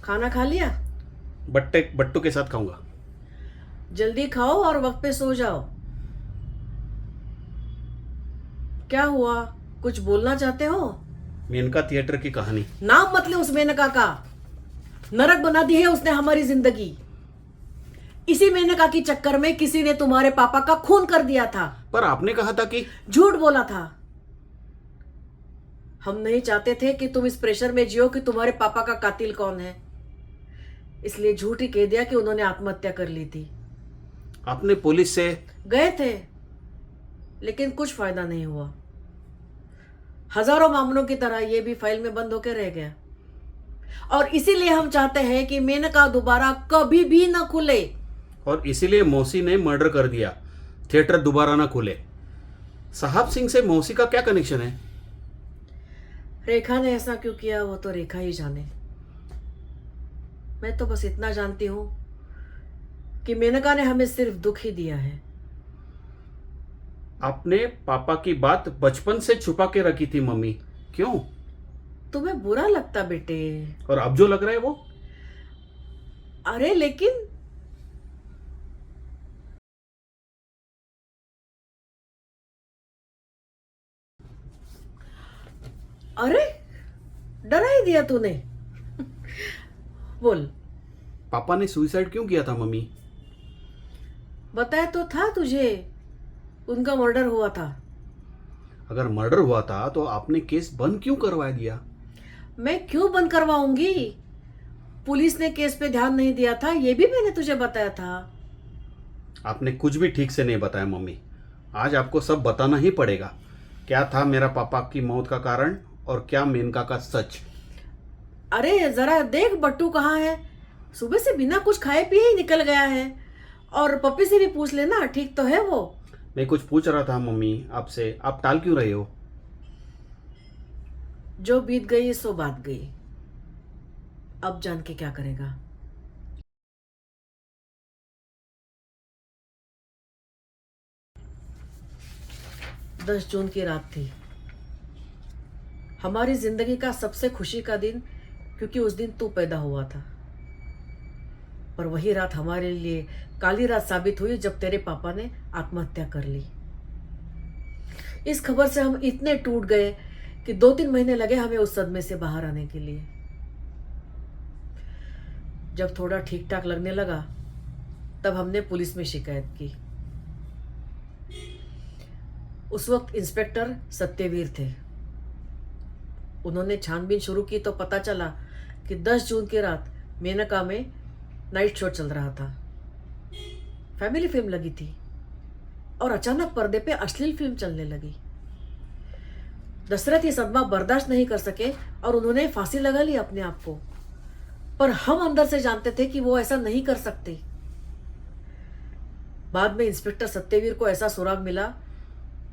खाना खा लिया? बट्टू के साथ खाऊंगा। जल्दी खाओ और वक्त पे सो जाओ। क्या हुआ, कुछ बोलना चाहते हो? मेनका थिएटर की कहानी। नाम मत ले उस मेनका का। नरक बना दी है उसने हमारी जिंदगी। इसी मेनका की चक्कर में किसी ने तुम्हारे पापा का खून कर दिया था। पर आपने कहा था कि झूठ बोला था। हम नहीं चाहते थे कि तुम इस प्रेशर में जियो कि तुम्हारे पापा का कातिल कौन है, इसलिए झूठ ही कह दिया कि उन्होंने आत्महत्या कर ली थी। आपने पुलिस से गए थे, लेकिन कुछ फायदा नहीं हुआ। हजारों मामलों की तरह यह भी फाइल में बंद होकर रह गया। और इसीलिए हम चाहते हैं कि मेनका दोबारा कभी भी ना खुले। और इसीलिए मौसी ने मर्डर कर दिया, थिएटर दोबारा ना खुले। साहब सिंह से मौसी का क्या कनेक्शन है? रेखा ने ऐसा क्यों किया वो तो रेखा ही जाने। मैं तो बस इतना जानती हूं कि मेनका ने हमें सिर्फ दुख ही दिया है। आपने पापा की बात बचपन से छुपा के रखी थी मम्मी, क्यों? तुम्हें बुरा लगता बेटे? और अब जो लग रहा है वो? अरे लेकिन अरे डरा ही दिया तूने। बोल। पापा ने सुसाइड क्यों किया था मम्मी? बताया तो था तुझे, उनका मर्डर हुआ था। अगर मर्डर हुआ था तो आपने केस बंद क्यों करवा दिया? मैं क्यों बंद करवाऊंगी? पुलिस ने केस पे ध्यान नहीं दिया था, ये भी मैंने तुझे बताया था। आपने कुछ भी ठीक से नहीं बताया मम्मी। आज आपको सब बताना ही पड़ेगा। क्या था मेरा पापा की मौत का कारण और क्या मेनका का सच। अरे जरा देख बट्टू कहाँ है। सुबह से बिना कुछ खाए पिए ही निकल गया है। और पप्पी से भी पूछ लेना, ठीक तो है वो? मैं कुछ पूछ रहा था मम्मी आपसे, आप टाल क्यों रहे हो? जो बीत गई सो बात गई। अब जान के क्या करेगा। 10 जून की रात थी, हमारी जिंदगी का सबसे खुशी का दिन, क्योंकि उस दिन तू पैदा हुआ था। पर वही रात हमारे लिए काली रात साबित हुई जब तेरे पापा ने आत्महत्या कर ली। इस खबर से हम इतने टूट गए कि 2-3 महीने लगे हमें उस सदमे से बाहर आने के लिए। जब थोड़ा ठीक ठाक लगने लगा तब हमने पुलिस में शिकायत की। उस वक्त इंस्पेक्टर सत्यवीर थे। उन्होंने छानबीन शुरू की तो पता चला कि 10 जून की रात मेनका में नाइट शो चल रहा था। फैमिली फिल्म लगी थी और अचानक पर्दे पे अश्लील फिल्म चलने लगी। दशरथ ये सदमा बर्दाश्त नहीं कर सके और उन्होंने फांसी लगा ली अपने आप को। पर हम अंदर से जानते थे कि वो ऐसा नहीं कर सकते। बाद में इंस्पेक्टर सत्यवीर को ऐसा सुराग मिला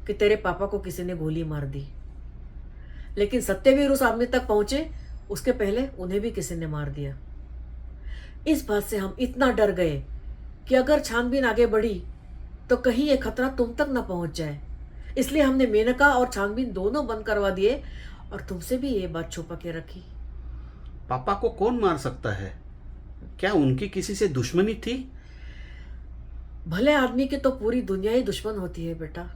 कि तेरे पापा को किसी ने गोली मार दी। लेकिन सत्यवीर उस आदमी तक पहुंचे उसके पहले उन्हें भी किसी ने मार दिया। इस बात से हम इतना डर गए कि अगर छानबीन आगे बढ़ी तो कहीं ये खतरा तुम तक न पहुंच जाए। इसलिए हमने मेनका और छानबीन दोनों बंद करवा दिए और तुमसे भी ये बात छुपा के रखी। पापा को कौन मार सकता है? क्या उनकी किसी से दुश्मनी थी? भले आदमी की तो पूरी दुनिया ही दुश्मन होती है बेटा।